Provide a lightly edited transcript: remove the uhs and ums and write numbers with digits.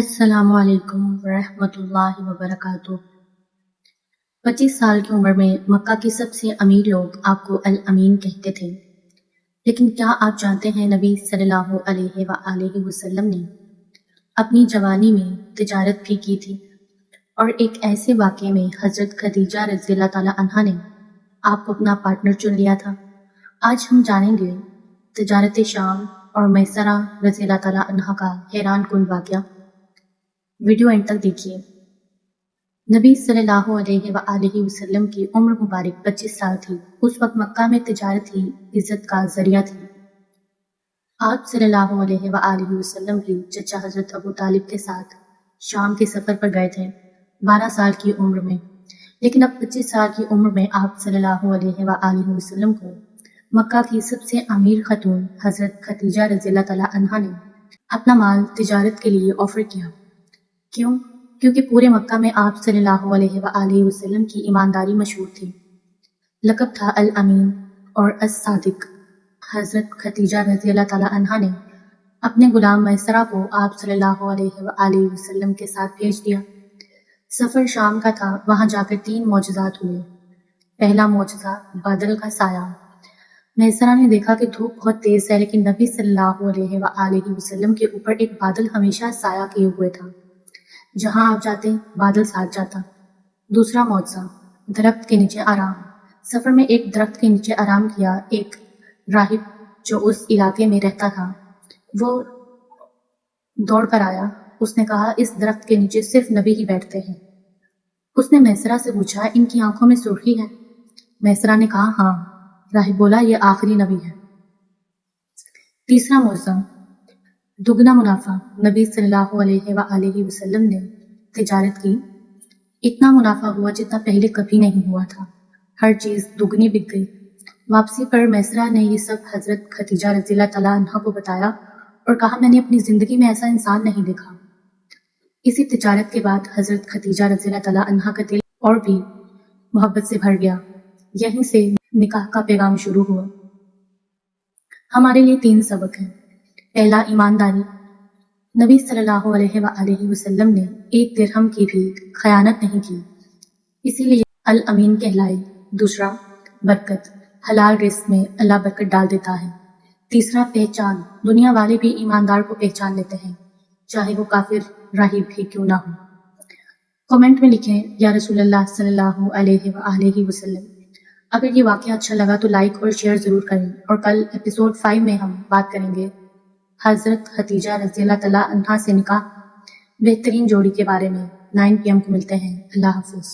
अस्सलामु अलैकुम वरहमतुल्लाहि वबरकातुह। 25 साल की उम्र में मक्का के सबसे अमीर लोग आपको अल अमीन कहते थे। लेकिन क्या आप जानते हैं नबी सल्लल्लाहु अलैहि वसल्लम ने अपनी जवानी में तिजारत भी की थी और एक ऐसे वाक़े में हज़रत खदीजा रज़ियल्लाहु ताला अन्हा ने आपको अपना पार्टनर चुन लिया था। आज हम जानेंगे तिजारत शाम और मैसरा रज़ियल्लाहु ताला अन्हा का हैरान कुन वाक़या। वीडियो एंड तक देखिए। नबी सल्लल्लाहु अलैहि वसल्लम की उम्र मुबारक 25 साल थी। उस वक्त मक्का में तिजारत ही इज्जत का जरिया थी। आप सल्लल्लाहु अलैहि वसल्लम भी चचा हजरत अबू तालिब के साथ शाम के सफर पर गए थे 12 साल की उम्र में। लेकिन अब 25 साल की उम्र में आप सल्लल्लाहु अलैहि वसल्लम को मक्का की सबसे अमीर खतून हजरत खदीजा रज़ियल्लाहु ताला अन्हा ने अपना माल तिजारत के लिए ऑफर किया। क्यों? क्योंकि पूरे मक्का में आप सल्लल्लाहु अलैहि वसल्लम की ईमानदारी मशहूर थी। लक़ब था अल अमीन और अस सादिक। हजरत खदीजा रज़ियल्लाहु ताला अन्हा ने अपने गुलाम मैसरा को आप सल्लल्लाहु अलैहि वसल्लम के साथ भेज दिया। सफ़र शाम का था। वहां जाकर 3 मौजज़ात हुए। पहला मौजज़ा बादल का साया। मैसरा ने देखा कि धूप बहुत तेज है, लेकिन नबी सल्लल्लाहु अलैहि वसल्लम के ऊपर एक बादल हमेशा साया किए हुए था। जहां आप जाते बादल साथ जाता। दूसरा मौजज़ा दरख्त के नीचे आराम। सफर में एक दरख्त के नीचे आराम किया। एक राहिब जो उस इलाके में रहता था वो दौड़ कर आया। उसने कहा, इस दरख्त के नीचे सिर्फ नबी ही बैठते हैं। उसने मैसरा से पूछा, इनकी आंखों में सुर्खी है? मैसरा ने कहा, हाँ। राहिब बोला, ये आखिरी नबी है। तीसरा मौजज़ा दुगना मुनाफा। नबी सल्लल्लाहु अलैहि वसल्लम ने तिजारत की। इतना मुनाफा हुआ जितना पहले कभी नहीं हुआ था। हर चीज दुगनी बिक गई। वापसी पर मैसरा ने ये सब हजरत खदीजा रज़ियल्लाहु ताला अन्हा को बताया और कहा, मैंने अपनी जिंदगी में ऐसा इंसान नहीं देखा। इसी तिजारत के बाद हजरत खदीजा रज़ियल्लाहु ताला अन्हा का दिल और भी मोहब्बत से भर गया। यहीं से निकाह का पैगाम शुरू हुआ। हमारे लिए 3 सबक हैं। पहला, ईमानदारी। नबी सल्लल्लाहु अलैहि वसल्लम ने 1 दिरहम की भी खयानत नहीं की, इसीलिए अल अमीन कहलाए। दूसरा, बरकत। हलाल रिस्क में अल्लाह बरकत डाल देता है। तीसरा, पहचान। दुनिया वाले भी ईमानदार को पहचान लेते हैं, चाहे वो काफिर राहिब भी क्यों ना हो। कमेंट में लिखें, या रसूलल्लाह सल्लल्लाहु अलैहि वसल्लम। अगर ये वाक़या अच्छा लगा तो लाइक और शेयर जरूर करें। और कल एपिसोड 5 में हम बात करेंगे हजरत खदीजा रज़ियल्लाहु ताला अन्हा से निकाह बेहतरीन जोड़ी के बारे में। 9 PM को मिलते हैं। अल्लाह हाफ़िज़।